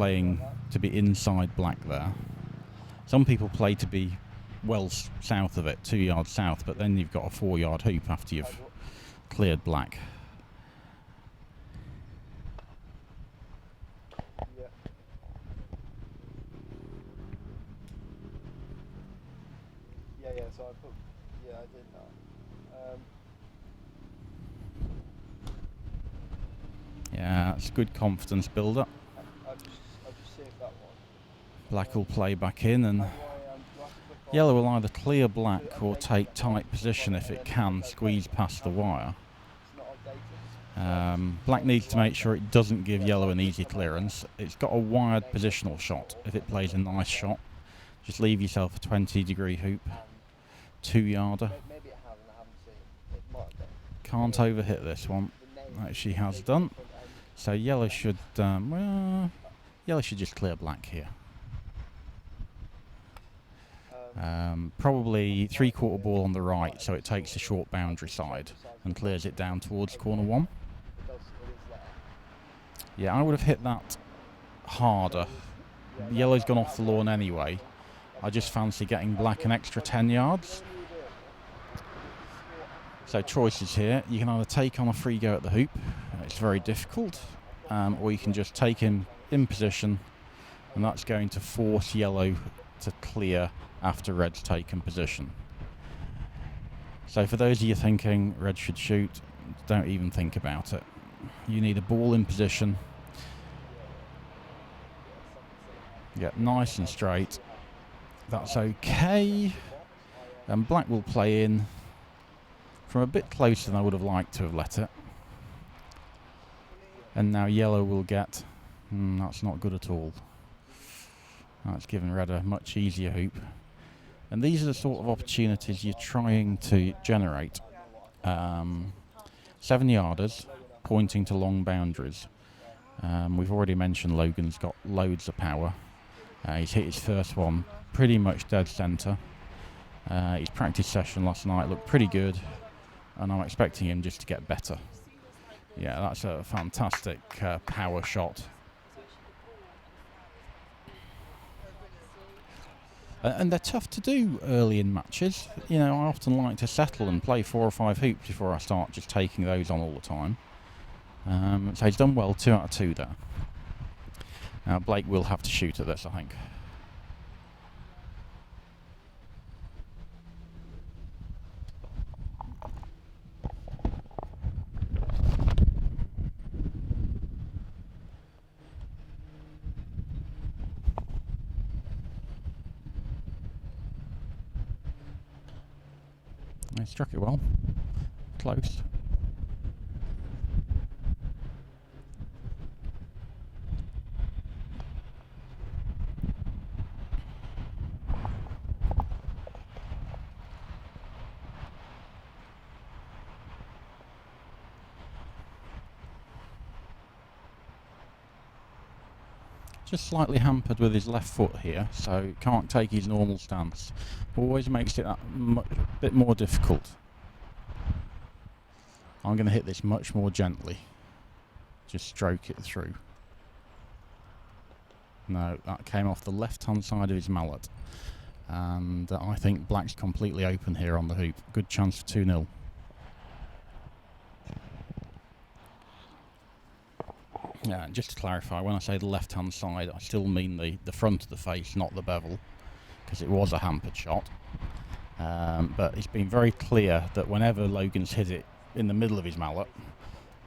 playing to be inside black there. Some people play to be well south of it, 2 yards south, but then you've got a 4-yard hoop after you've cleared black. Yeah, so I put, I did that. Yeah, it's a good confidence builder. I'll just save that one. Black will play back in, and yellow will either clear black or take tight position if it can, squeeze past the wire. Black needs to make sure it doesn't give yellow an easy clearance. It's got a wired positional shot. If it plays a nice shot, just leave yourself a 20-degree hoop, 2-yarder. Can't overhit this one. That she has done. So yellow should, yellow should just clear black here. Probably 3/4 ball on the right, so it takes the short boundary side and clears it down towards corner 1. Yeah, I would have hit that harder. Yellow's gone off the lawn anyway. I just fancy getting black an extra 10 yards. So choices here. You can either take on a free go at the hoop. It's very difficult. Or you can just take him in position, and that's going to force yellow to clear after red's taken position. So for those of you thinking red should shoot, don't even think about it. You need a ball in position. Get nice and straight. That's okay. And black will play in from a bit closer than I would have liked to have let it. And now yellow will get... that's not good at all. That's given red a much easier hoop. And these are the sort of opportunities you're trying to generate. 7-yarders pointing to long boundaries. We've already mentioned Logan's got loads of power. He's hit his first one pretty much dead centre. His practice session last night looked pretty good, and I'm expecting him just to get better. Yeah, that's a fantastic power shot. And they're tough to do early in matches. You know, I often like to settle and play 4 or 5 hoops before I start just taking those on all the time. So he's done well, 2 out of 2 there. Now Blake will have to shoot at this, I think. He struck it well. Close. Just slightly hampered with his left foot here, so can't take his normal stance. Always makes it that bit more difficult. I'm going to hit this much more gently. Just stroke it through. No, that came off the left-hand side of his mallet. And I think black's completely open here on the hoop. Good chance for 2-0. Yeah, and just to clarify, when I say the left-hand side, I still mean the front of the face, not the bevel, because it was a hampered shot. But it's been very clear that whenever Logan's hit it in the middle of his mallet,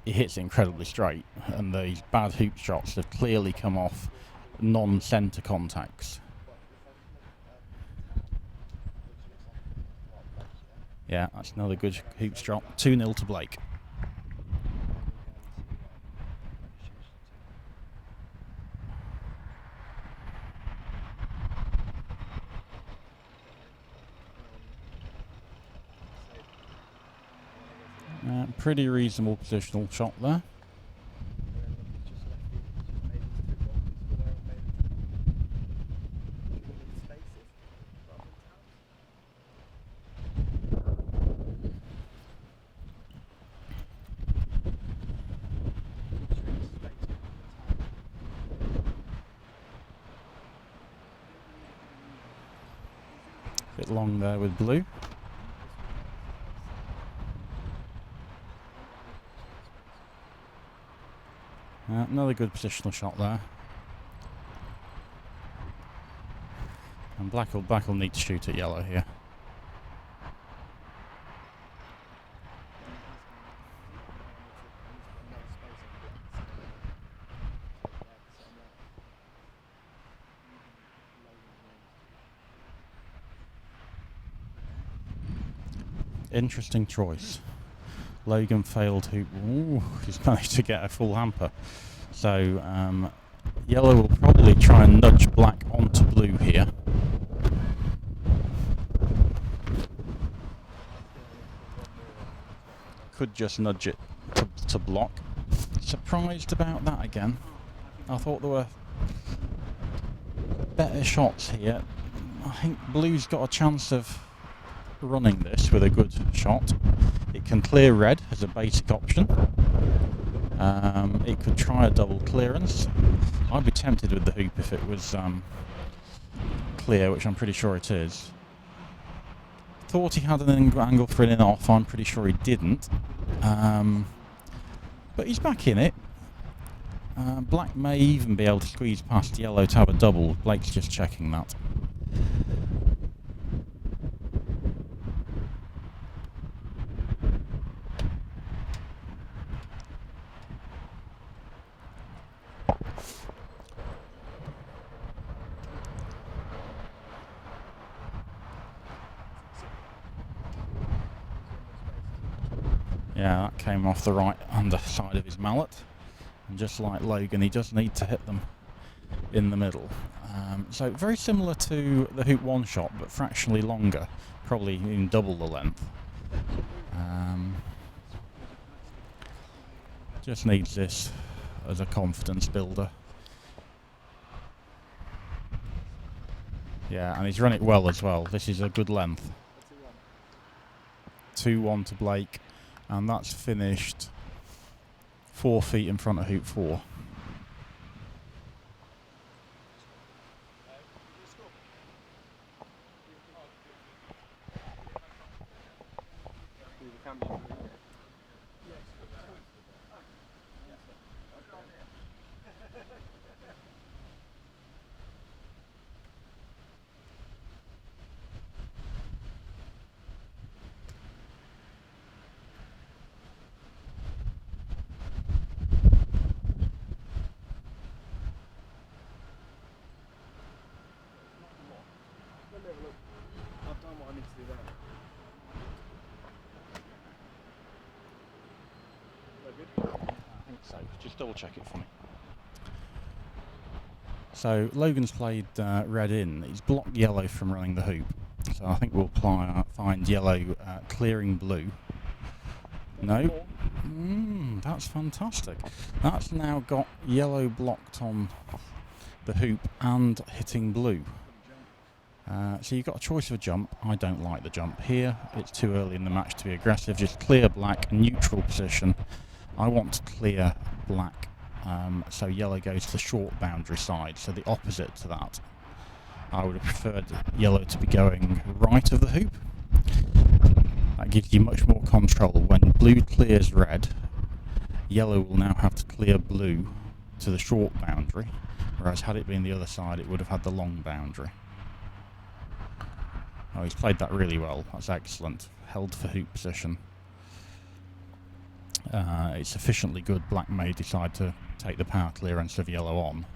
he hits it incredibly straight, and these bad hoop shots have clearly come off non-centre contacts. Yeah, that's another good hoop shot. 2-0 to Blake. Pretty reasonable positional shot there. Bit long there with blue. Another good positional shot there. And black will need to shoot at yellow here. Interesting choice. Logan failed hoop. Ooh, he's managed to get a full hamper. So yellow will probably try and nudge black onto blue here. Could just nudge it to block. Surprised about that again. I thought there were better shots here. I think blue's got a chance of running this with a good shot. It can clear red as a basic option. It could try a double clearance. I'd be tempted with the hoop if it was clear, which I'm pretty sure it is. Thought he had an angle for an in off. I'm pretty sure he didn't. But he's back in it. Black may even be able to squeeze past yellow to have a double. Blake's just checking that. Yeah, that came off the right underside of his mallet. And just like Logan, he does need to hit them in the middle. So very similar to the hoop one shot, but fractionally longer, probably in double the length. Just needs this as a confidence builder. Yeah, and he's run it well as well. This is a good length. 2-1 to Blake, and that's finished 4 feet in front of hoop 4. I've done what I need to do there. I think so. Just double check it for me. So Logan's played red in. He's blocked yellow from running the hoop. So I think we'll find yellow clearing blue. No. That's fantastic. That's now got yellow blocked on the hoop and hitting blue. So you've got a choice of a jump. I don't like the jump here. It's too early in the match to be aggressive. Just clear black, neutral position. I want to clear black, so yellow goes to the short boundary side, so the opposite to that. I would have preferred yellow to be going right of the hoop. That gives you much more control. When blue clears red, yellow will now have to clear blue to the short boundary, whereas had it been the other side, it would have had the long boundary. Oh, he's played that really well. That's excellent. Held for hoop position. It's sufficiently good. Black may decide to take the power clearance of yellow on.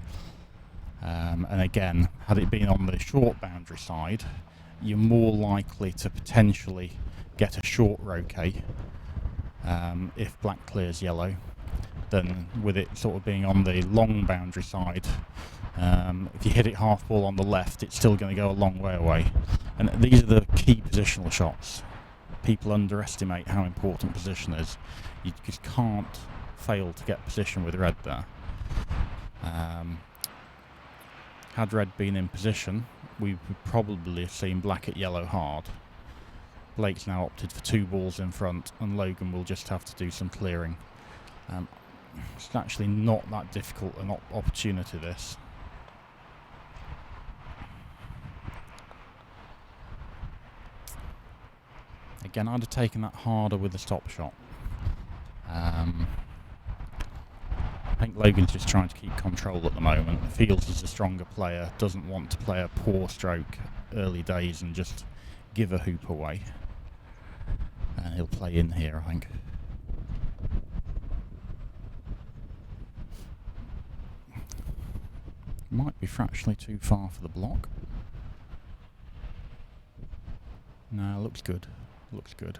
And again, had it been on the short boundary side, you're more likely to potentially get a short roquet if black clears yellow than with it sort of being on the long boundary side. If you hit it half ball on the left, it's still going to go a long way away. And these are the key positional shots. People underestimate how important position is. You just can't fail to get position with red there. Had red been in position, we would probably have seen black at yellow hard. Blake's now opted for 2 balls in front, and Logan will just have to do some clearing. It's actually not that difficult an opportunity, this. Again, I'd have taken that harder with the stop shot. I think Logan's just trying to keep control at the moment. Feels he's a stronger player, doesn't want to play a poor stroke early days and just give a hoop away. And he'll play in here, I think. Might be fractionally too far for the block. No, looks good. Looks good.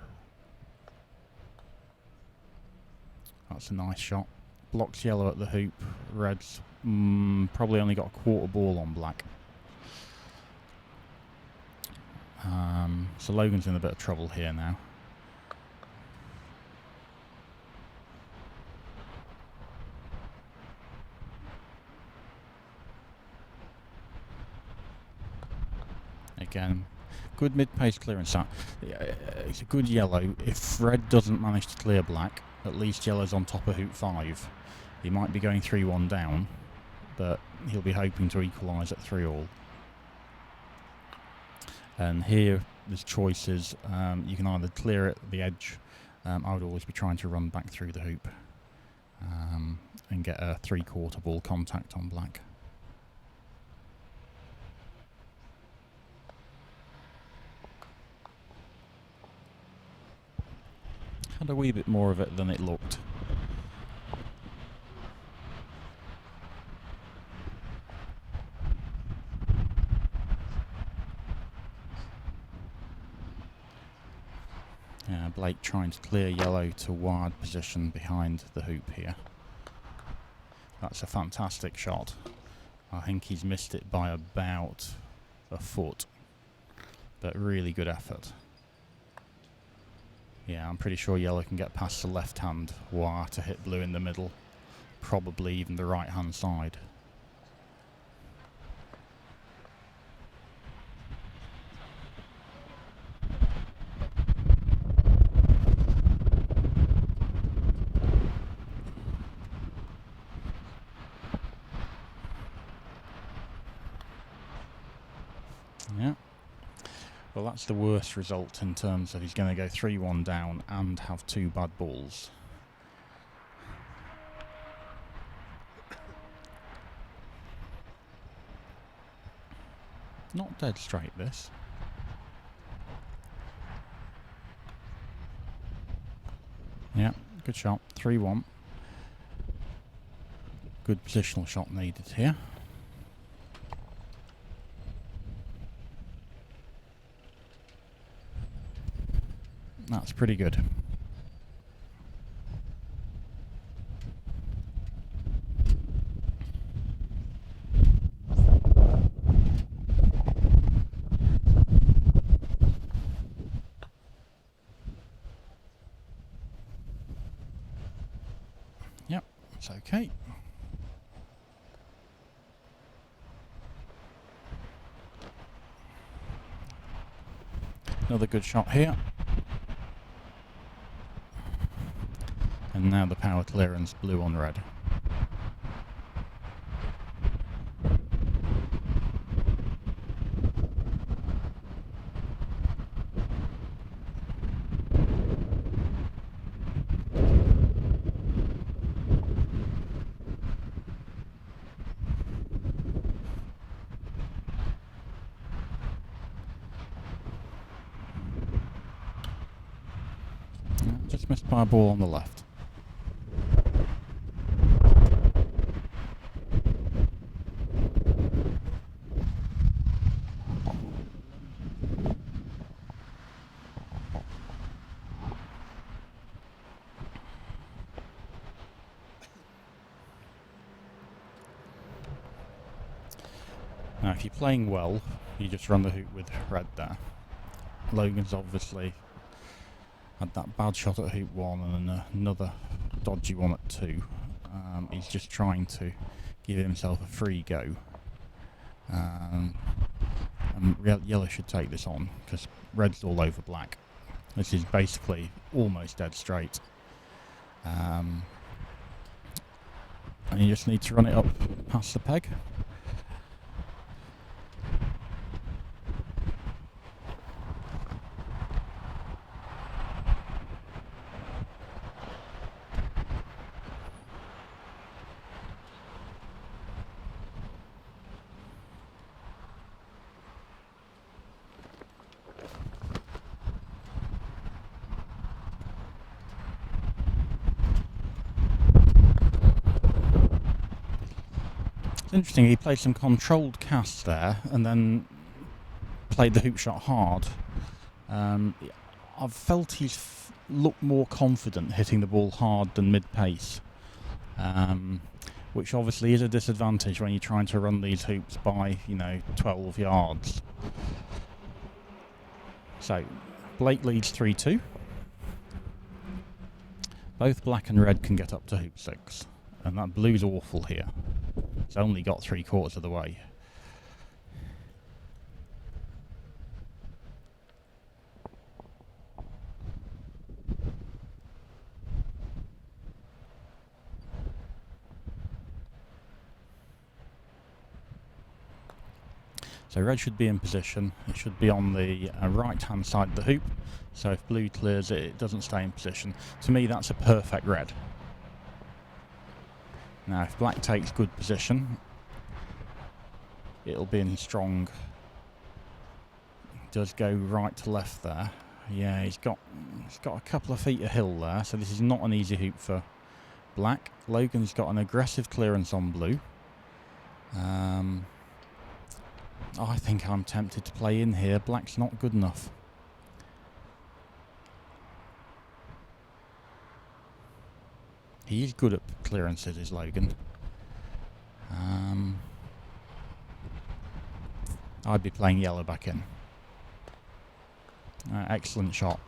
That's a nice shot. Blocks yellow at the hoop. Red's probably only got a quarter ball on black. So Logan's in a bit of trouble here now. Again, good mid-pace clearance. It's a good yellow. If red doesn't manage to clear black, at least yellow's on top of hoop 5. He might be going 3-1 down, but he'll be hoping to equalise at 3-all. And here there's choices. You can either clear it at the edge. I would always be trying to run back through the hoop and get a 3/4 ball contact on black. Had a wee bit more of it than it looked. Blake trying to clear yellow to wide position behind the hoop here. That's a fantastic shot. I think he's missed it by about a foot, but really good effort. Yeah, I'm pretty sure yellow can get past the left hand wire to hit blue in the middle, probably even the right hand side. Yeah. Well, that's the worst result in terms of he's going to go 3-1 down and have 2 bad balls. Not dead straight, this. Yeah, good shot. 3-1. Good positional shot needed here. That's pretty good. Yep, it's okay. Another good shot here. And now the power clearance, blue on red. Just missed by a ball on the left. Now, if you're playing well, you just run the hoop with red there. Logan's obviously had that bad shot at hoop 1 and then another dodgy one at 2. He's just trying to give himself a free go. And yellow should take this on because red's all over black. This is basically almost dead straight. And you just need to run it up past the peg. interesting, he played some controlled casts there and then played the hoop shot hard. I've felt he's looked more confident hitting the ball hard than mid-pace, which obviously is a disadvantage when you're trying to run these hoops by, 12 yards. So, Blake leads 3-2. Both black and red can get up to hoop 6, and that blue's awful here. It's only got 3/4 of the way. So red should be in position. It should be on the right hand side of the hoop, so if blue clears it, it doesn't stay in position. To me, that's a perfect red. Now if black takes good position, it'll be in strong. It does go right to left there. Yeah, he's got a couple of feet of hill there, so this is not an easy hoop for black. Logan's got an aggressive clearance on blue. I think I'm tempted to play in here. Black's not good enough. He is good at clearances, is Logan. I'd be playing yellow back in. Excellent shot.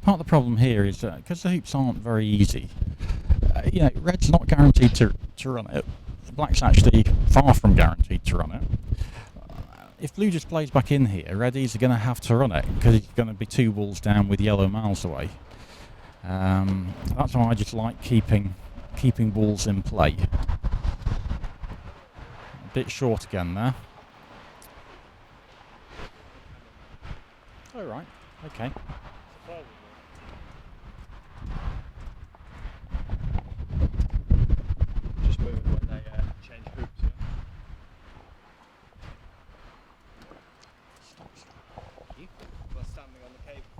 Part of the problem here is that because the hoops aren't very easy, red's not guaranteed to run it. Black's actually far from guaranteed to run it. If blue just plays back in here, red is going to have to run it because he's going to be 2 balls down with yellow miles away. That's why I just like keeping balls in play. A bit short again there. Oh right, okay. Just move it when they change hoops. Yeah? We're standing on the cable.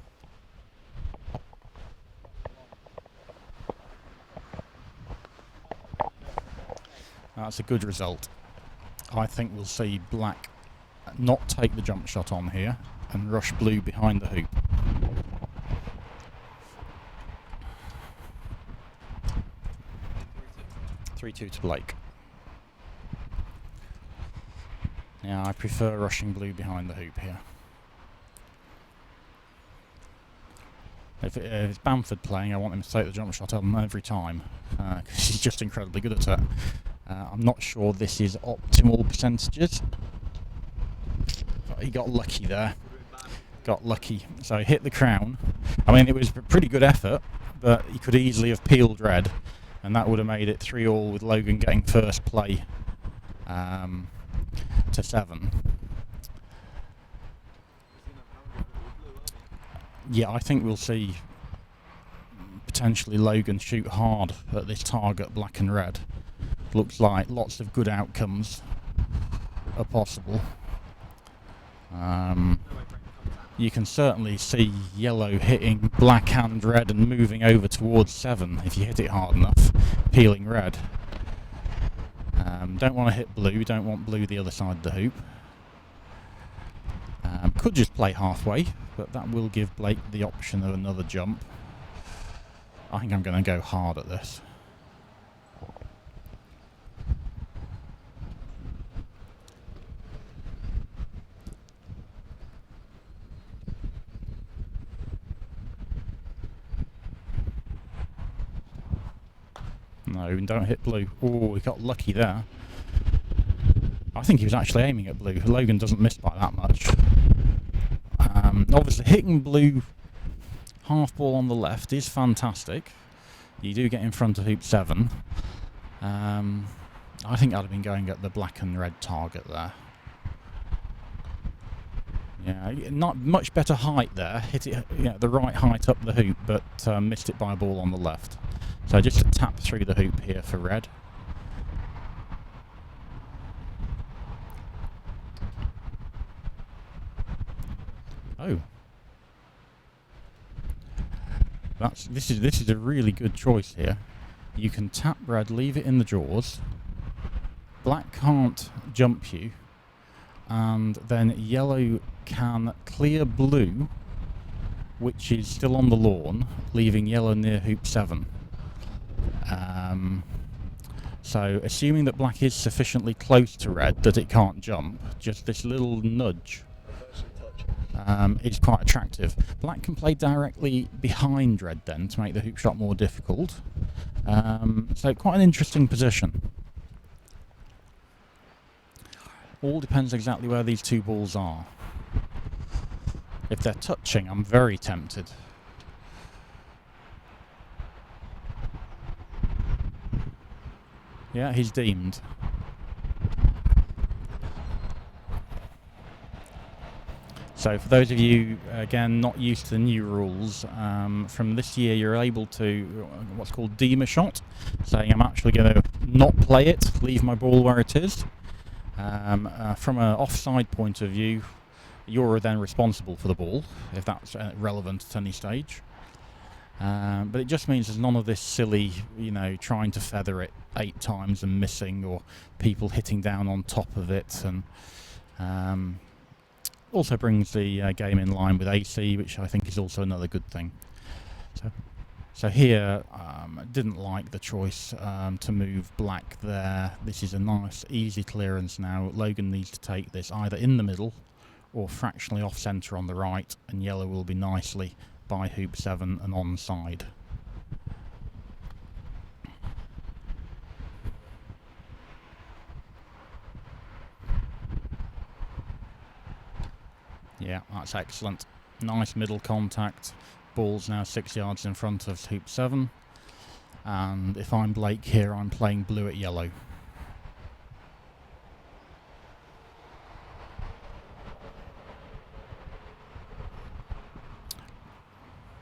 That's a good result. I think we'll see black not take the jump shot on here and rush blue behind the hoop. (3-2) to Blake. Yeah, I prefer rushing blue behind the hoop here. If it's Bamford playing, I want him to take the jump shot on every time because he's just incredibly good at it. I'm not sure this is optimal percentages. But he got lucky there. Got lucky. So he hit the crown. I mean, it was a pretty good effort, but he could easily have peeled red, and that would have made it 3-all with Logan getting first play to 7. Yeah, I think we'll see potentially Logan shoot hard at this target, black and red. Looks like lots of good outcomes are possible. You can certainly see yellow hitting black and red and moving over towards 7 if you hit it hard enough, peeling red. Don't want to hit blue, don't want blue the other side of the hoop. Could just play halfway, but that will give Blake the option of another jump. I think I'm going to go hard at this. No, don't hit blue. Oh, he got lucky there. I think he was actually aiming at blue. Logan doesn't miss by that much. Obviously, hitting blue half ball on the left is fantastic. You do get in front of hoop 7. I think I'd have been going at the black and red target there. Yeah, not much better height there. Hit it the right height up the hoop, but missed it by a ball on the left. So just a tap through the hoop here for red. Oh. This is a really good choice here. You can tap red, leave it in the jaws. Black can't jump you, and then yellow can clear blue, which is still on the lawn, leaving yellow near hoop 7. So assuming that black is sufficiently close to red that it can't jump, just this little nudge is quite attractive. Black can play directly behind red then to make the hoop shot more difficult. So quite an interesting position. All depends exactly where these two balls are. If they're touching, I'm very tempted. Yeah, he's deemed. So for those of you, again, not used to the new rules, from this year you're able to what's called deem a shot, saying I'm actually going to not play it, leave my ball where it is. From an offside point of view, you're then responsible for the ball, if that's relevant at any stage. But it just means there's none of this silly, trying to feather it 8 times and missing, or people hitting down on top of it, and also brings the game in line with AC, which I think is also another good thing. So here, didn't like the choice to move black there. This is a nice, easy clearance now. Logan needs to take this either in the middle or fractionally off centre on the right, and yellow will be nicely by hoop 7 and onside. Yeah, that's excellent. Nice middle contact. Ball's now 6 yards in front of hoop 7. And if I'm Blake here, I'm playing blue at yellow.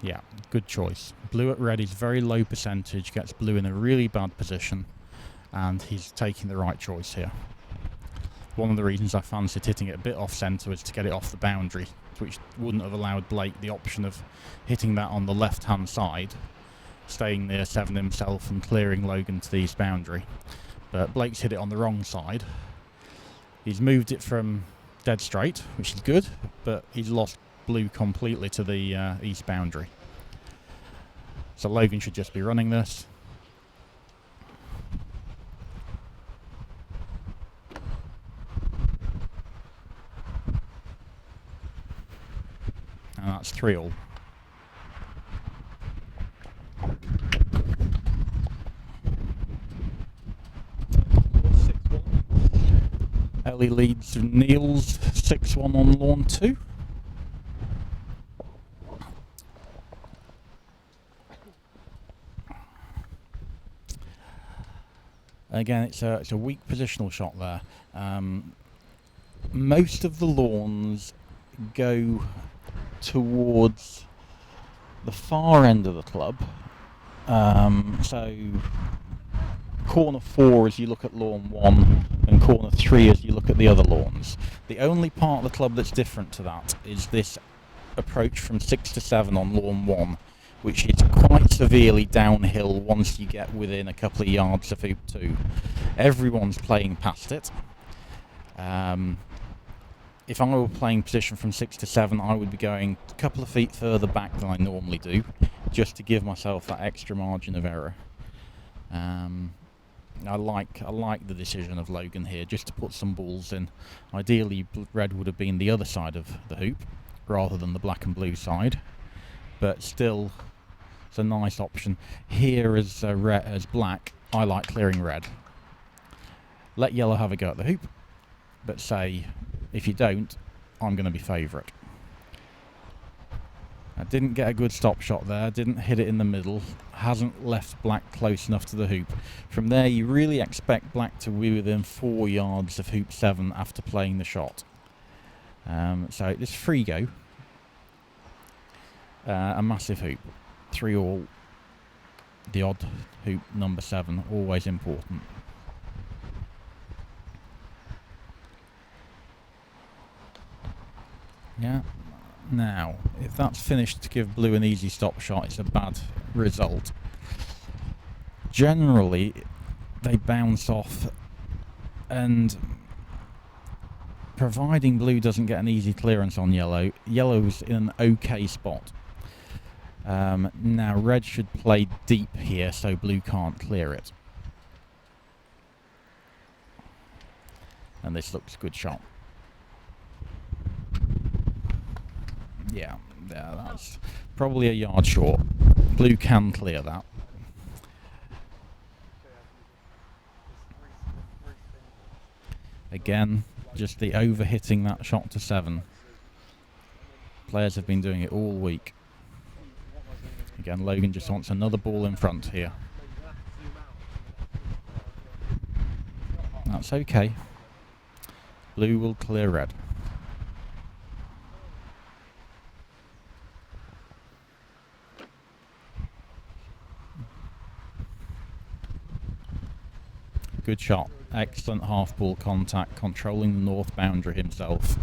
Yeah, good choice. Blue at red is very low percentage, gets blue in a really bad position, and he's taking the right choice here. One of the reasons I fancied hitting it a bit off centre was to get it off the boundary, which wouldn't have allowed Blake the option of hitting that on the left-hand side, staying near 7 himself and clearing Logan to the east boundary. But Blake's hit it on the wrong side. He's moved it from dead straight, which is good, but he's lost blue completely to the east boundary. So Logan should just be running this. And that's 3-all. Ellie leads Niels 6-1 on lawn 2. Again, it's a weak positional shot there. Most of the lawns go towards the far end of the club. So corner 4 as you look at lawn 1 and corner 3 as you look at the other lawns. The only part of the club that's different to that is this approach from 6 to 7 on lawn 1, which is quite severely downhill once you get within a couple of yards of hoop 2. Everyone's playing past it. If I were playing position from 6 to 7, I would be going a couple of feet further back than I normally do, just to give myself that extra margin of error. I like the decision of Logan here, just to put some balls in. Ideally, red would have been the other side of the hoop, rather than the black and blue side. But still, it's a nice option. Here as black, I like clearing red. Let yellow have a go at the hoop, but say, if you don't, I'm going to be favourite. I didn't get a good stop shot there, didn't hit it in the middle, hasn't left black close enough to the hoop. From there, you really expect black to be within 4 yards of hoop 7 after playing the shot. So this free go, a massive hoop, 3-all, the odd hoop number 7, always important. Yeah, Now, if that's finished to give blue an easy stop shot, it's a bad result. Generally, they bounce off, and providing blue doesn't get an easy clearance on yellow, yellow's in an okay spot. Now, red should play deep here so blue can't clear it. And this looks a good shot. Yeah, that's probably a yard short. Blue can clear that. Again, just the overhitting that shot to 7. Players have been doing it all week. Again, Logan just wants another ball in front here. That's okay. Blue will clear red. Good shot. Excellent half ball contact, controlling the north boundary himself,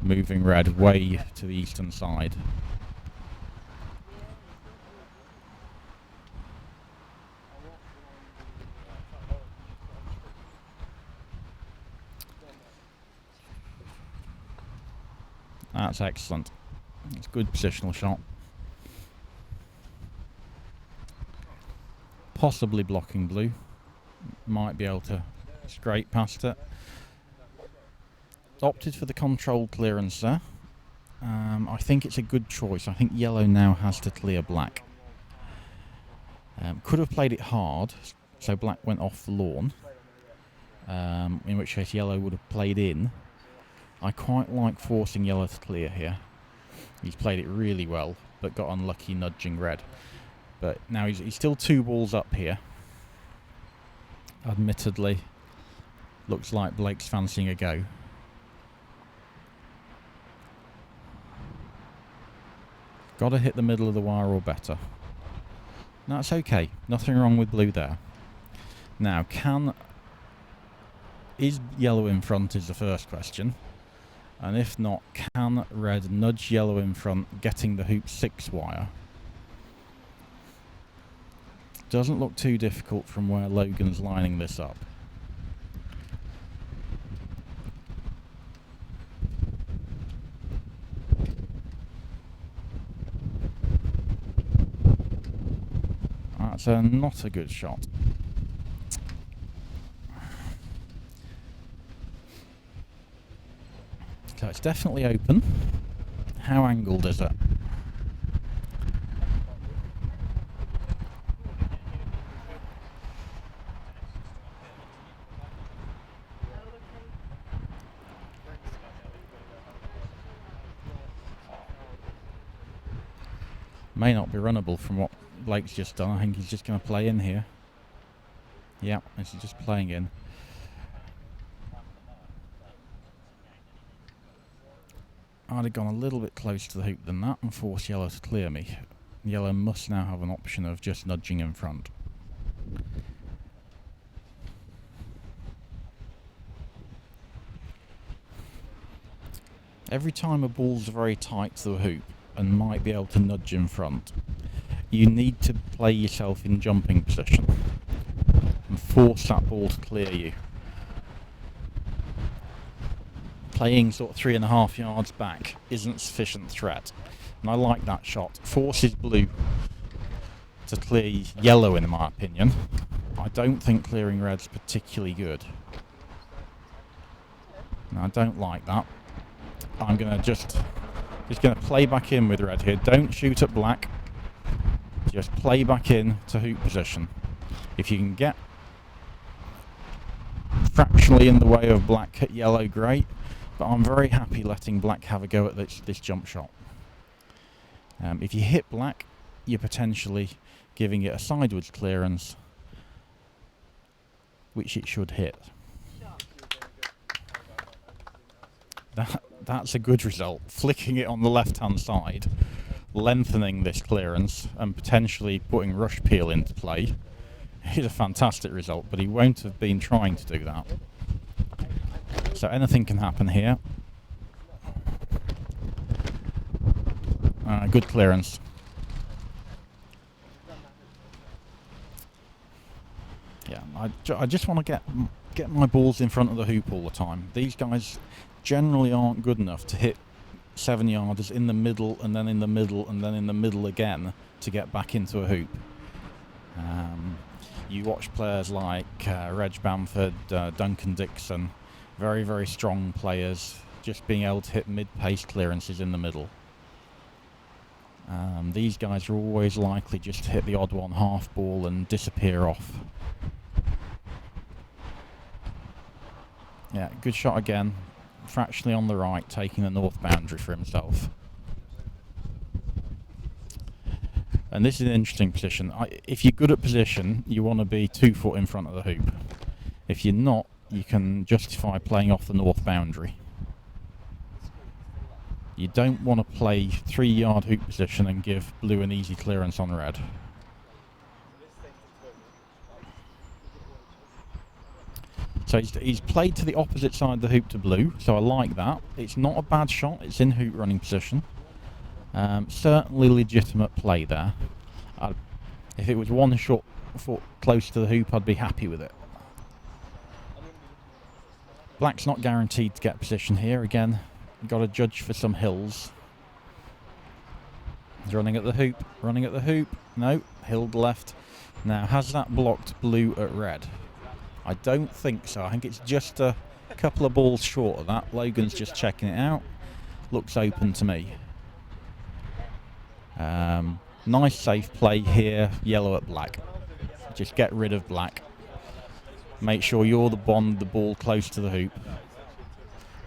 moving red way to the eastern side. That's excellent. It's a good positional shot. Possibly blocking blue. Might be able to scrape past it. Opted for the controlled clearance there. I think it's a good choice. I think yellow now has to clear black. Could have played it hard, so black went off the lawn, in which case yellow would have played in. I quite like forcing yellow to clear here. He's played it really well, but got unlucky nudging red. But now he's still 2 balls up here. Admittedly, looks like Blake's fancying a go. Got to hit the middle of the wire or better. That's okay. Nothing wrong with blue there. Now, is yellow in front is the first question. And if not, can red nudge yellow in front, getting the hoop 6 wire? Doesn't look too difficult from where Logan's lining this up. That's not a good shot. So it's definitely open. How angled is it? May not be runnable from what Blake's just done. I think he's just going to play in here. Yeah, this is just playing in. I'd have gone a little bit closer to the hoop than that and forced yellow to clear me. Yellow must now have an option of just nudging in front. Every time a ball's very tight to the hoop and might be able to nudge in front, you need to play yourself in jumping position and force that ball to clear you. Playing sort of 3.5 yards back isn't sufficient threat, and I like that shot. Forces blue to clear yellow, in my opinion. I don't think clearing red's particularly good. No, I don't like that. I'm gonna just gonna play back in with red here. Don't shoot at black. Just play back in to hoop position. If you can get fractionally in the way of black at yellow, great. But I'm very happy letting black have a go at this jump shot. If you hit black, you're potentially giving it a sideways clearance, which it should hit. That's a good result. Flicking it on the left-hand side, lengthening this clearance, and potentially putting rush peel into play is a fantastic result, but he won't have been trying to do that. So anything can happen here. Good clearance. Yeah, I just want to get my balls in front of the hoop all the time. These guys generally aren't good enough to hit 7-yarders in the middle and then in the middle and then in the middle again to get back into a hoop. You watch players like Reg Bamford, Duncan Dixon, very, very strong players, just being able to hit mid-pace clearances in the middle. These guys are always likely just to hit the odd one half ball and disappear off. Yeah, good shot again, fractionally on the right, taking the north boundary for himself. And this is an interesting position. If you're good at position, you want to be 2 foot in front of the hoop. If you're not, you can justify playing off the north boundary. You don't want to play 3-yard hoop position and give blue an easy clearance on red. So he's played to the opposite side of the hoop to blue, so I like that. It's not a bad shot, it's in hoop running position. Certainly legitimate play there. If it was 1 short foot close to the hoop, I'd be happy with it. Black's not guaranteed to get position here. Again, got to judge for some hills. He's running at the hoop, No, hilled left. Now, has that blocked blue at red? I don't think so. I think it's just a couple of balls short of that. Logan's just checking it out. Looks open to me. Nice safe play here, yellow at black. Just get rid of black. Make sure you're the one, the ball close to the hoop.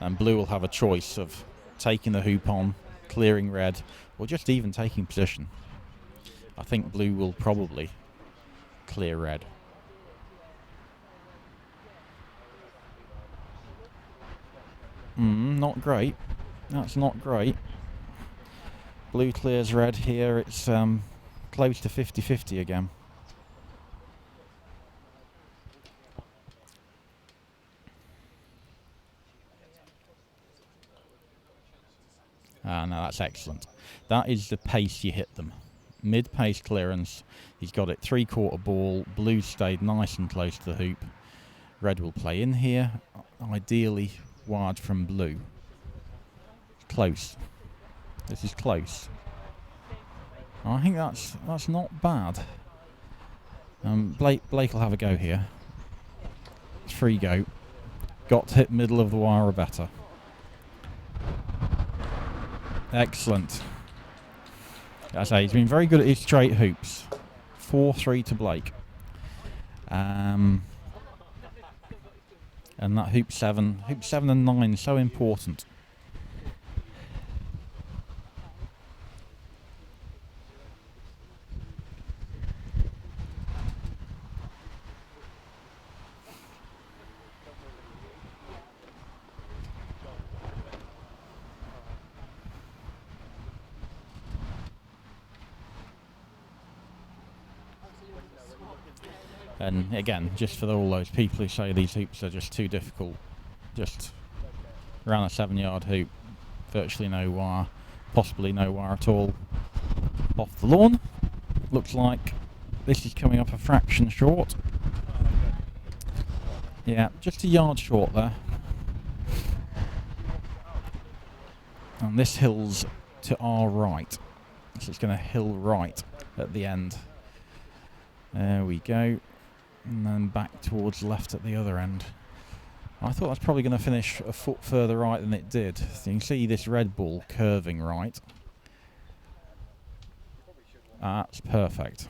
And blue will have a choice of taking the hoop on, clearing red, or just even taking position. I think blue will probably clear red. Not great. That's not great. Blue clears red here. It's close to 50-50 again. No, that's excellent. That is the pace you hit them. Mid-pace clearance. He's got it 3/4 ball. Blue stayed nice and close to the hoop. Red will play in here. Ideally wide from blue. Close. This is close. I think that's not bad. Blake will have a go here. Free go. Got to hit middle of the wire or better. Excellent. As I say, he's been very good at his straight hoops. 4-3 to Blake. And that hoop 7 and 9 so important. And again, just for all those people who say these hoops are just too difficult, just around a 7-yard hoop, virtually no wire, possibly no wire at all, off the lawn. Looks like this is coming up a fraction short. Yeah, just a yard short there. And this hill's to our right, so it's going to hill right at the end. There we go. And then back towards left at the other end. I thought that's probably going to finish a foot further right than it did. So you can see this red ball curving right. That's perfect.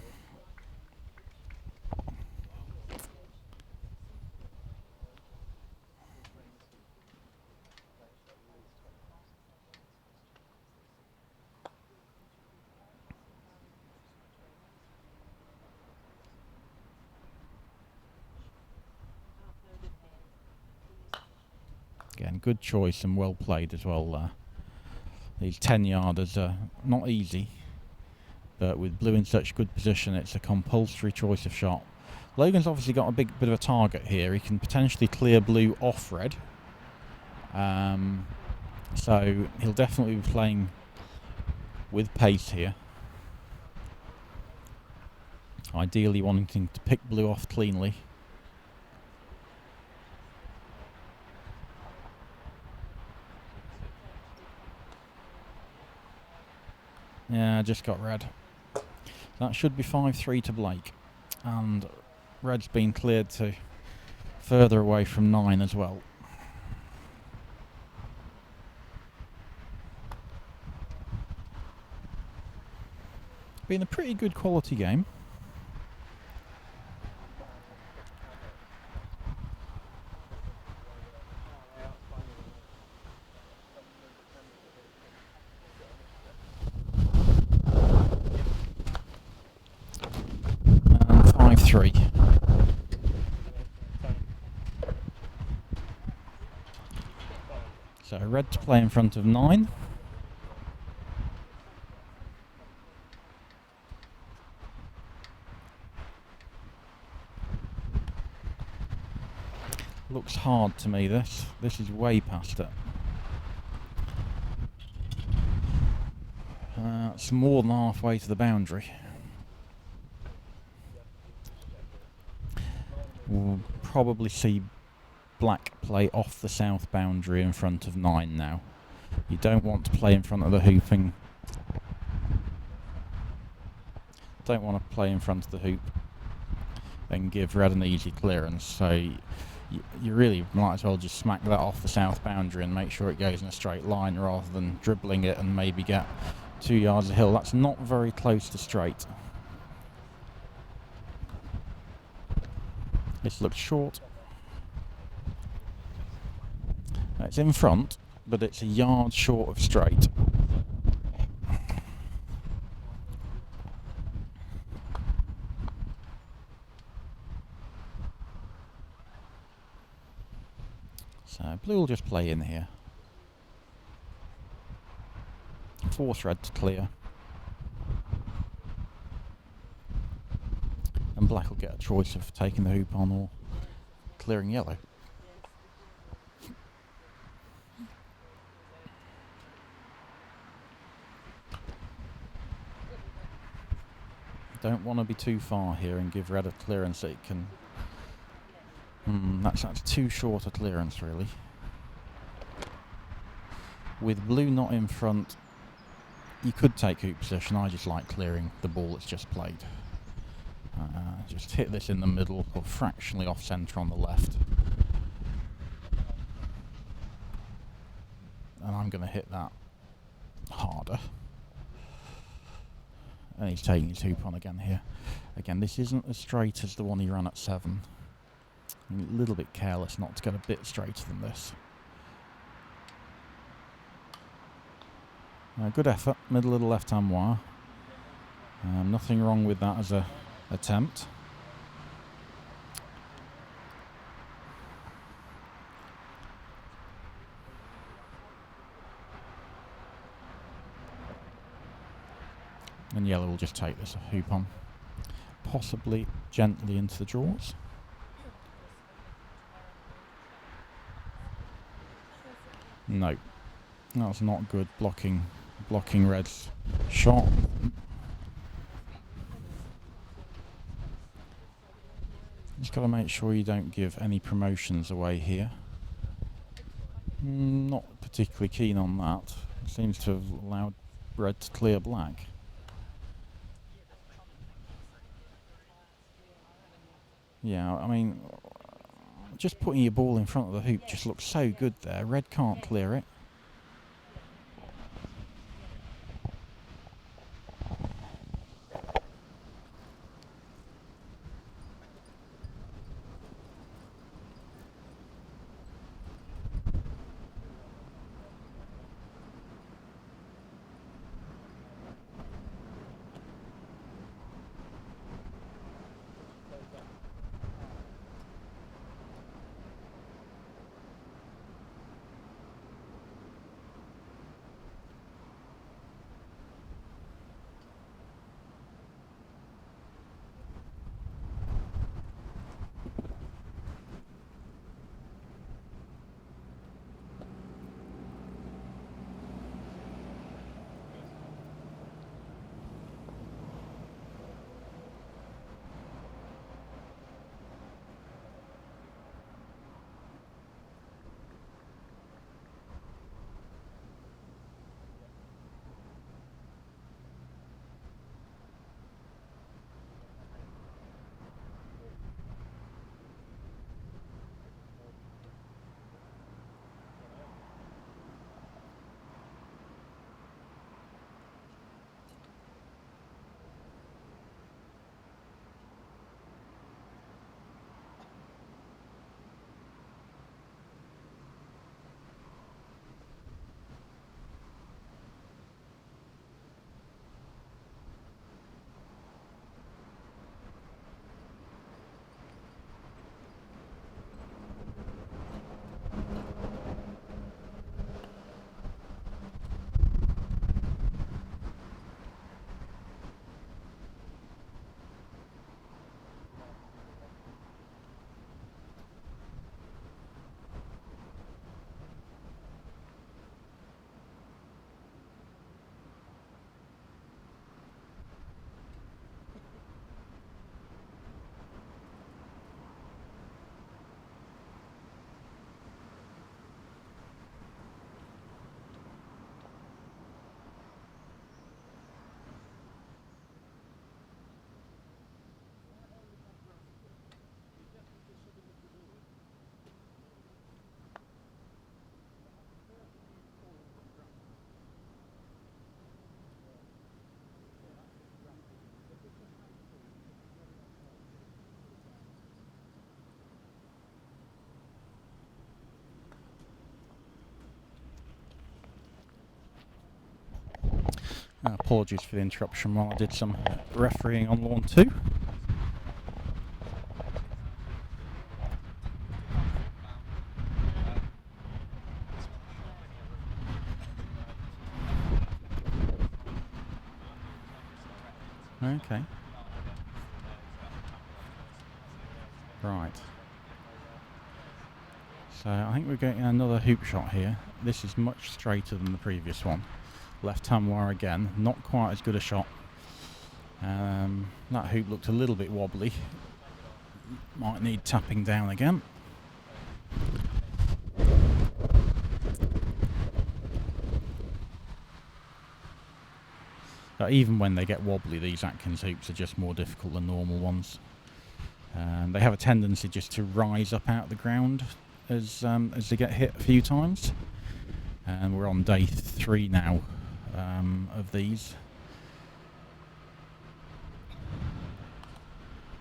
Again, good choice and well played as well there. These 10-yarders are not easy, but with blue in such good position, it's a compulsory choice of shot. Logan's obviously got a bit of a target here. He can potentially clear blue off red. So he'll definitely be playing with pace here. Ideally wanting to pick blue off cleanly. Yeah, just got red. That should be 5-3 to Blake. And red's been cleared to further away from 9 as well. Been a pretty good quality game. And 5-3. So red to play in front of 9. Looks hard to me, this. This is way past it. It's more than halfway to the boundary. We'll probably see black play off the south boundary in front of 9 now. You don't want to play in front of the hooping. Don't want to play in front of the hoop and give red an easy clearance. So you really might as well just smack that off the south boundary and make sure it goes in a straight line rather than dribbling it and maybe get 2 yards of hill. That's not very close to straight. This looks short. It's in front, but it's a yard short of straight. So blue will just play in here. Force red to clear. And black will get a choice of taking the hoop on or clearing yellow. Don't want to be too far here and give red a clearance that it can... that's too short a clearance, really. With blue not in front, you could take hoop position. I just like clearing the ball that's just played. Just hit this in the middle or fractionally off centre on the left. And I'm going to hit that harder. And he's taking his hoop on again here. Again, this isn't as straight as the one he ran at 7. I'm a little bit careless not to get a bit straighter than this. Good effort, middle of the left-hand wire. Nothing wrong with that as a attempt. And yellow will just take this hoop on, possibly gently into the draws. No, that's not good. Blocking red's shot. Just got to make sure you don't give any promotions away here. Not particularly keen on that. Seems to have allowed red to clear black. Yeah, I mean, just putting your ball in front of the hoop just looks so good there. Red can't clear it. Apologies for the interruption while I did some refereeing on lawn 2. Okay. Right. So I think we're getting another hoop shot here. This is much straighter than the previous one. Left hand wire again, not quite as good a shot. That hoop looked a little bit wobbly. Might need tapping down again. But even when they get wobbly, these Atkins hoops are just more difficult than normal ones. They have a tendency just to rise up out of the ground as they get hit a few times. And we're on day 3 now of these.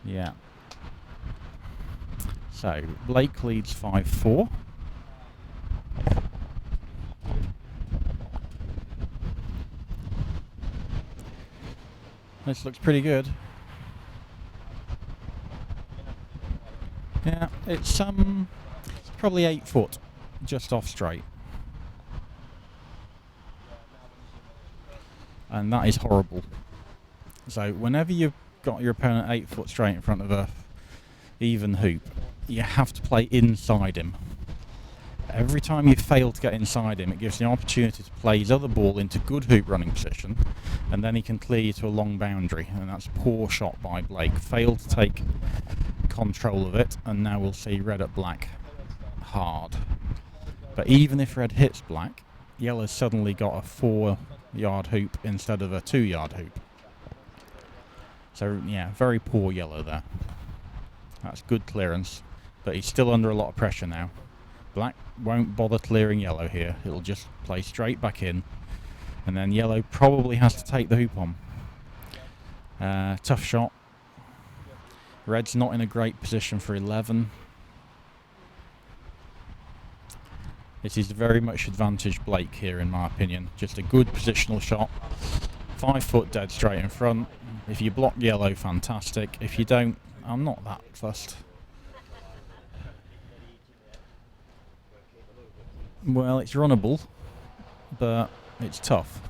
Yeah. So Blake leads 5-4. This looks pretty good. Yeah, it's probably 8 foot, just off straight. And that is horrible. So whenever you've got your opponent 8 foot straight in front of a even hoop, you have to play inside him. Every time you fail to get inside him, it gives the opportunity to play his other ball into good hoop running position, and then he can clear you to a long boundary. And that's a poor shot by Blake. Failed to take control of it, and now we'll see red at black hard. But even if red hits black, yellow's suddenly got a 4-yard hoop instead of a 2-yard hoop. So yeah, very poor yellow there. That's good clearance, but he's still under a lot of pressure now. Black won't bother clearing yellow here. It'll just play straight back in, and then yellow probably has to take the hoop on. Tough shot. Red's not in a great position for 11. This is very much advantage Blake here, in my opinion. Just a good positional shot. 5 foot dead straight in front. If you block yellow, fantastic. If you don't, I'm not that fussed. Well, it's runnable, but it's tough.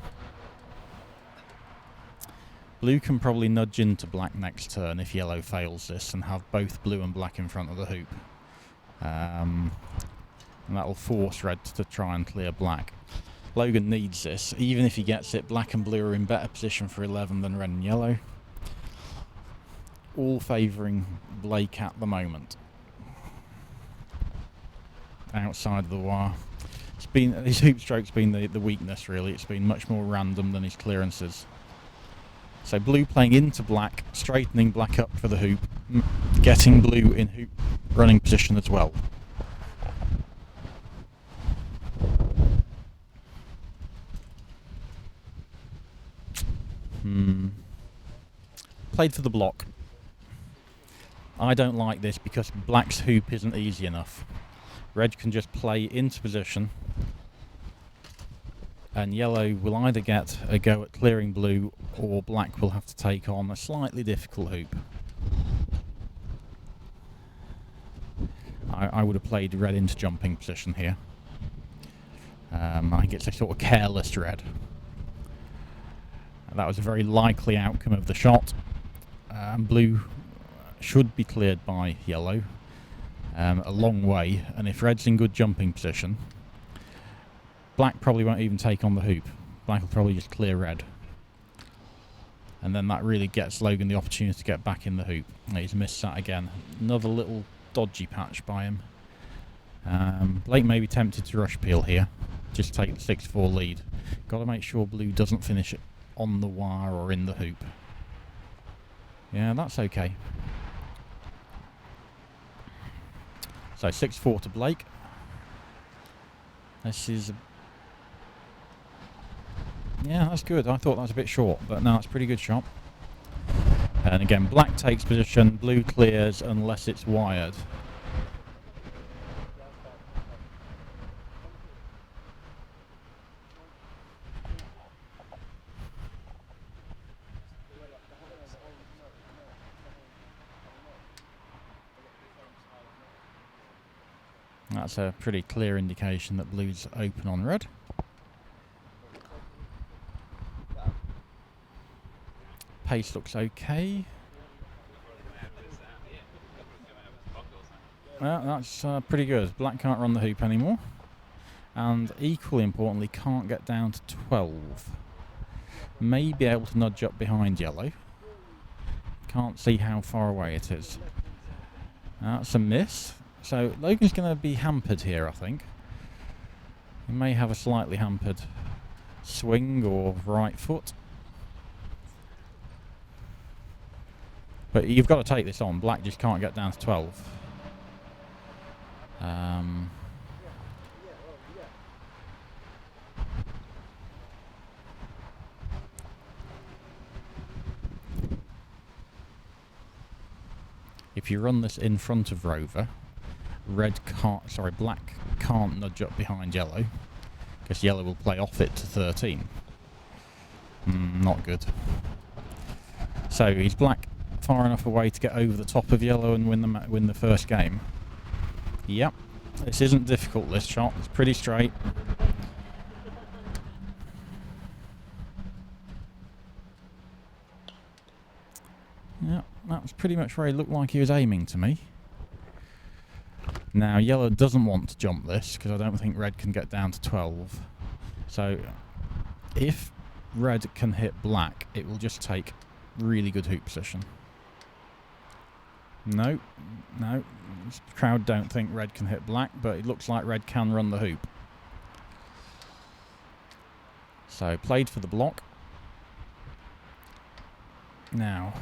Blue can probably nudge into black next turn if yellow fails this and have both blue and black in front of the hoop. And that'll force red to try and clear black. Logan needs this. Even if he gets it, black and blue are in better position for 11 than red and yellow. All favouring Blake at the moment. Outside of the wire. His hoop stroke's been the weakness, really. It's been much more random than his clearances. So blue playing into black, straightening black up for the hoop, getting blue in hoop running position as well. Played for the block. I don't like this because black's hoop isn't easy enough. Red can just play into position, and yellow will either get a go at clearing blue, or black will have to take on a slightly difficult hoop. I would have played red into jumping position here. I think it's a sort of careless red. That was a very likely outcome of the shot. Blue should be cleared by yellow a long way, and if red's in good jumping position, black probably won't even take on the hoop. Black will probably just clear red, and then that really gets Logan the opportunity to get back in the hoop. He's missed that again. Another little dodgy patch by him. Blake may be tempted to rush peel here, just take the 6-4 lead. Got to make sure blue doesn't finish it on the wire or in the hoop. Yeah, that's okay. So 6-4 to Blake. This is... yeah, that's good. I thought that was a bit short, but no, it's a pretty good shot. And again, black takes position, blue clears unless it's wired. That's a pretty clear indication that blue's open on red. Pace looks okay. Well, that's pretty good. Black can't run the hoop anymore. And equally importantly, can't get down to 12. May be able to nudge up behind yellow. Can't see how far away it is. That's a miss. So Logan's going to be hampered here, I think. He may have a slightly hampered swing or right foot. But you've got to take this on. Black just can't get down to 12. If you run this in front of Rover, black can't nudge up behind yellow, because yellow will play off it to 13. Not good. So is black far enough away to get over the top of yellow and win the first game? Yep. This isn't difficult, this shot. It's pretty straight. Yep, that was pretty much where he looked like he was aiming to me. Now, yellow doesn't want to jump this, because I don't think red can get down to 12. So, if red can hit black, it will just take really good hoop position. No. This crowd don't think red can hit black, but it looks like red can run the hoop. So, played for the block. Now,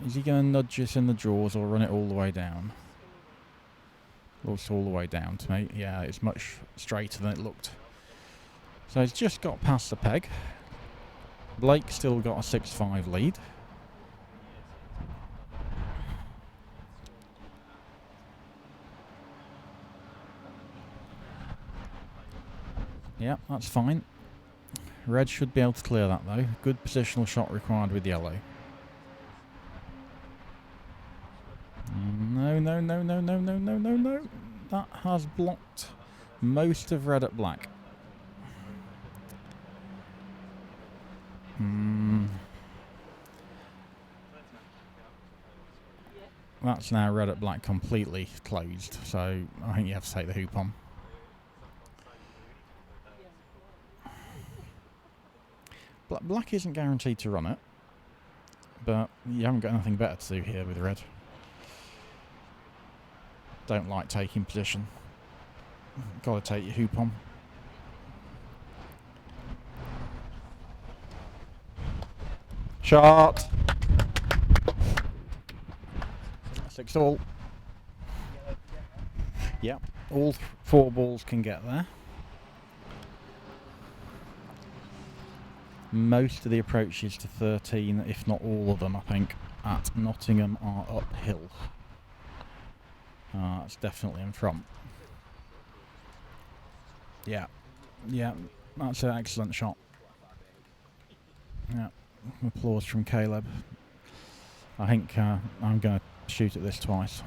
is he going to nudge this in the draws or run it all the way down? Looks all the way down to me. Yeah, it's much straighter than it looked. So he's just got past the peg. Blake still got a 6-5 lead. Yeah, that's fine. Red should be able to clear that though. Good positional shot required with yellow. No. That has blocked most of red at black. That's now red at black completely closed, so I think you have to take the hoop on. Black isn't guaranteed to run it, but you haven't got anything better to do here with red. Don't like taking position. Gotta take your hoop on. Shot! 6-all. Yep, all 4 balls can get there. Most of the approaches to 13, if not all of them, I think, at Nottingham are uphill. It's definitely in front. Yeah, that's an excellent shot. Yeah, applause from Caleb. I think I'm going to shoot at this twice.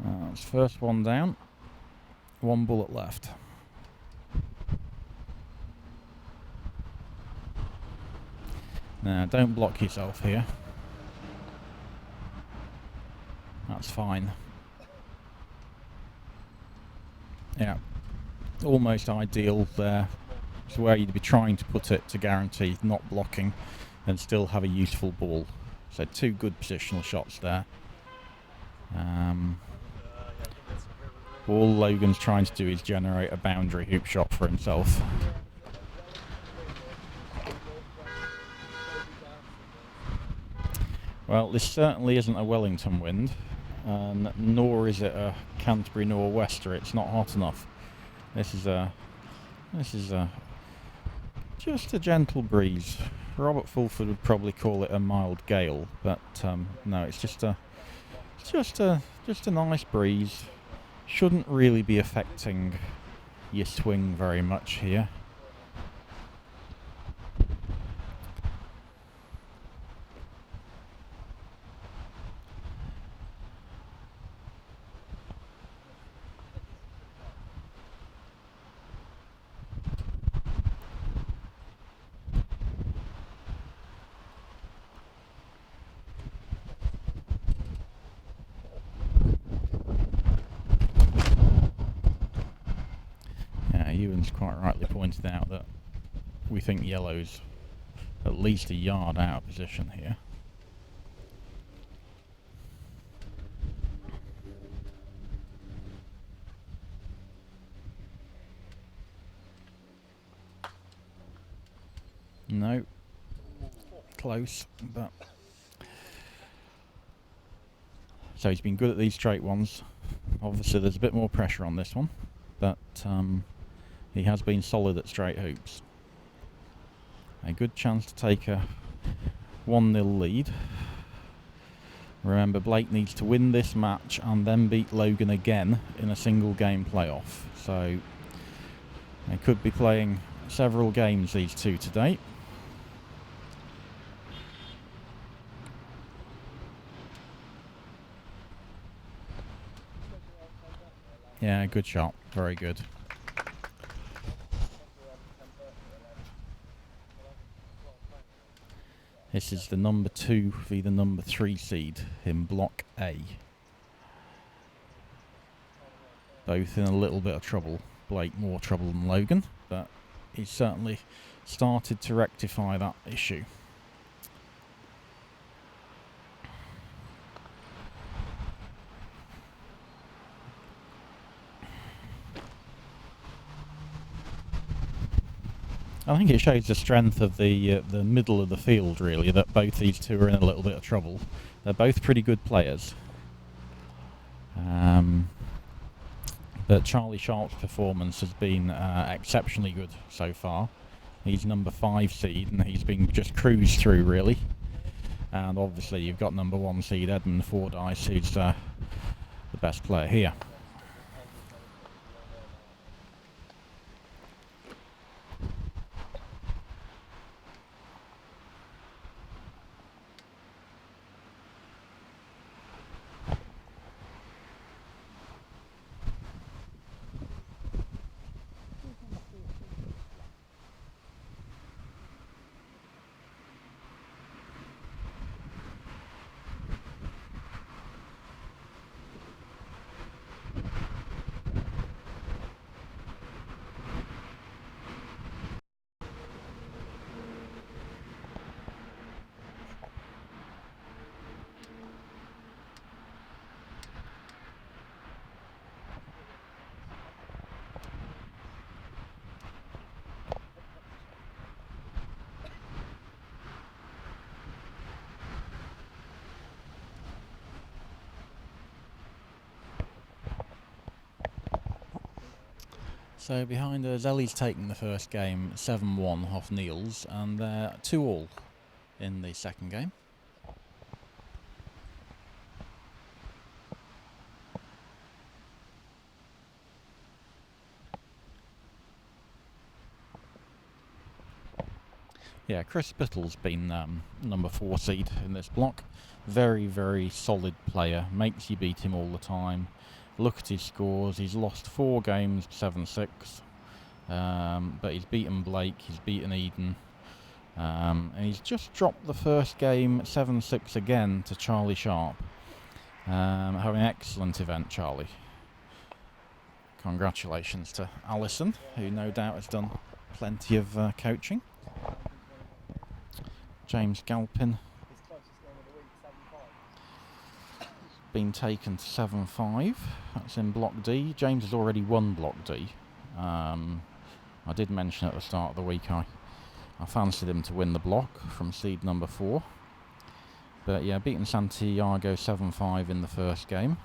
That's first one down. 1 bullet left. Now, don't block yourself here. That's fine. Yeah, almost ideal there. It's where you'd be trying to put it to guarantee not blocking and still have a useful ball. So 2 good positional shots there. All Logan's trying to do is generate a boundary hoop shot for himself. Well, this certainly isn't a Wellington wind, nor is it a Canterbury nor'wester. It's not hot enough. This is a This is just a gentle breeze. Robert Fulford would probably call it a mild gale, but no, it's just a nice breeze. Shouldn't really be affecting your swing very much here. Ewan's quite rightly pointed out that we think yellow's at least a yard out of position here. No, close, but so he's been good at these straight ones. Obviously there's a bit more pressure on this one, but he has been solid at straight hoops. A good chance to take a 1-0 lead. Remember, Blake needs to win this match and then beat Logan again in a single game playoff. So they could be playing several games, these two, today. Yeah, good shot. Very good. This is the number 2 v the number 3 seed in Block A. Both in a little bit of trouble. Blake more trouble than Logan, but he's certainly started to rectify that issue. I think it shows the strength of the middle of the field, really, that both these two are in a little bit of trouble. They're both pretty good players. But Charlie Sharp's performance has been exceptionally good so far. He's number 5 seed and he's been just cruised through, really. And obviously you've got number 1 seed Edmund Fordyce, who's the best player here. So behind us, Ellie's taken the first game 7-1 off Niels, and they're 2-all in the second game. Yeah, Chris Bittle's been number 4 seed in this block. Very, very solid player. Makes you beat him all the time. Look at his scores. He's lost 4 games, 7-6. But he's beaten Blake. He's beaten Eden. And he's just dropped the first game 7-6 again to Charlie Sharp. Having an excellent event, Charlie. Congratulations to Alison, who no doubt has done plenty of coaching. James Galpin been taken to 7-5. That's in Block D. James has already won Block D. I did mention at the start of the week I fancied him to win the block from seed number 4. But yeah, beaten Santiago 7-5 in the first game.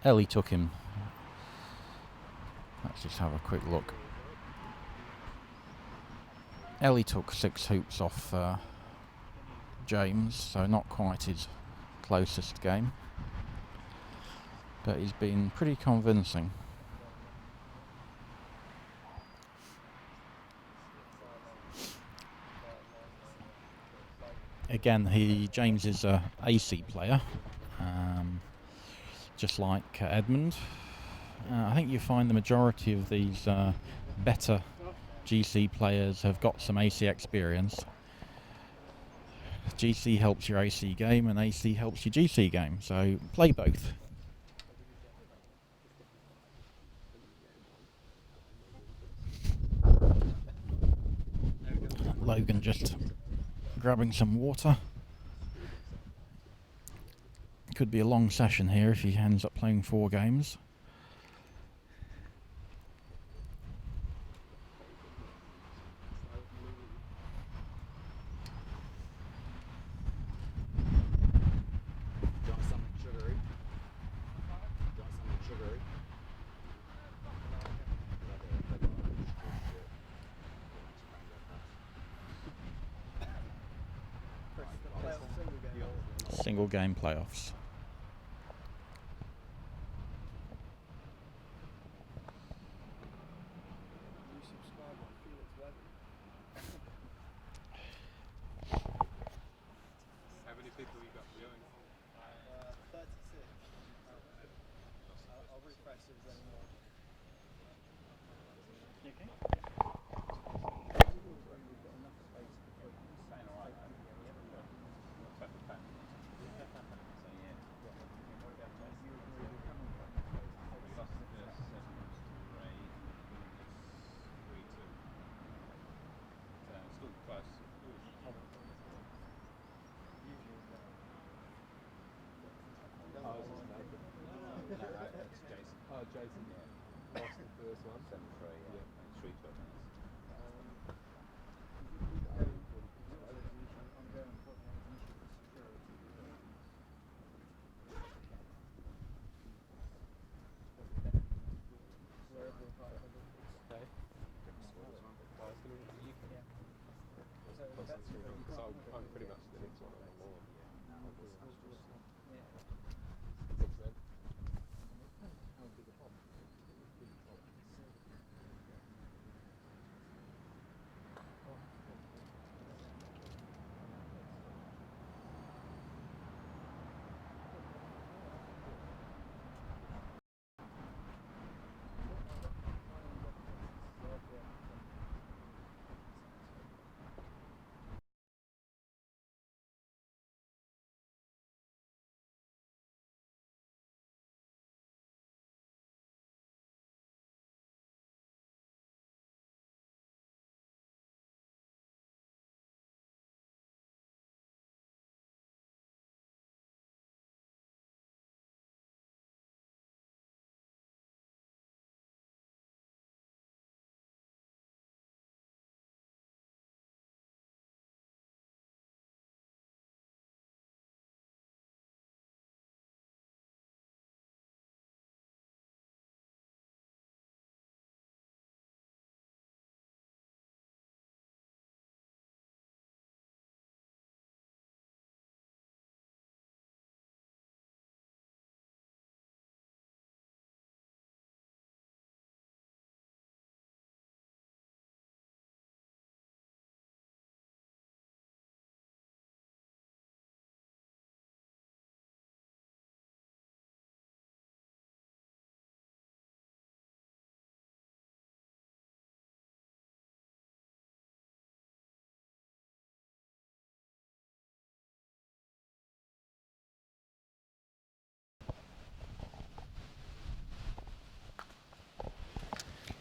Ellie took him Let's just have a quick look. Ellie took 6 hoops off James, so not quite his closest game, but he's been pretty convincing. Again, James is a AC player, just like Edmund. I think you find the majority of these better GC players have got some AC experience. GC helps your AC game and AC helps your GC game, so play both. Logan just grabbing some water. Could be a long session here if he ends up playing 4 games. Single game playoffs. How many people you got viewing? 36. I'll refresh if there's any more. Jason, yeah. Lost the first one. 7-3, yeah. 3 12 minutes. I'm pretty much the next one on more.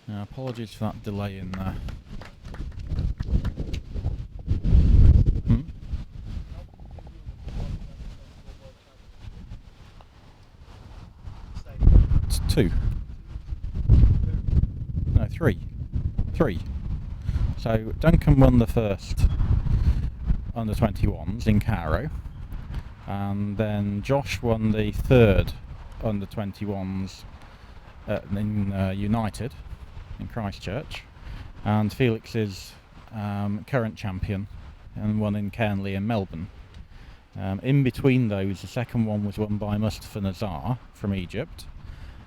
Now, apologies for that delay in there. It's 2. No, 3. 3. So Duncan won the first under 21s in Cairo, and then Josh won the third under 21s in United. in Christchurch, and Felix is current champion and won in Cairnley and Melbourne. In between those, the second one was won by Mustafa Nazar from Egypt,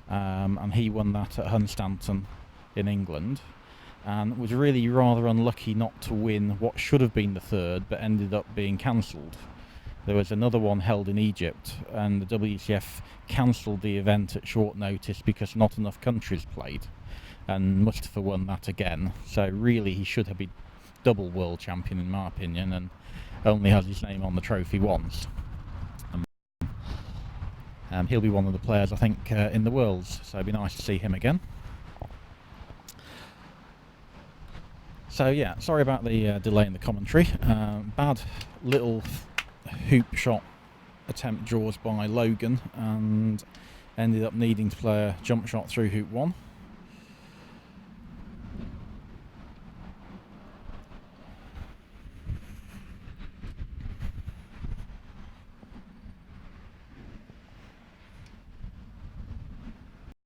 and he won that at Hunstanton in England, and was really rather unlucky not to win what should have been the third but ended up being cancelled. There was another one held in Egypt, and the WCF cancelled the event at short notice because not enough countries played, and Mustafa won that again. So really he should have been double world champion in my opinion, and only has his name on the trophy once. He'll be one of the players I think in the Worlds, so it'd be nice to see him again. So yeah, sorry about the delay in the commentary. Bad little hoop shot attempt draws by Logan, and ended up needing to play a jump shot through hoop 1.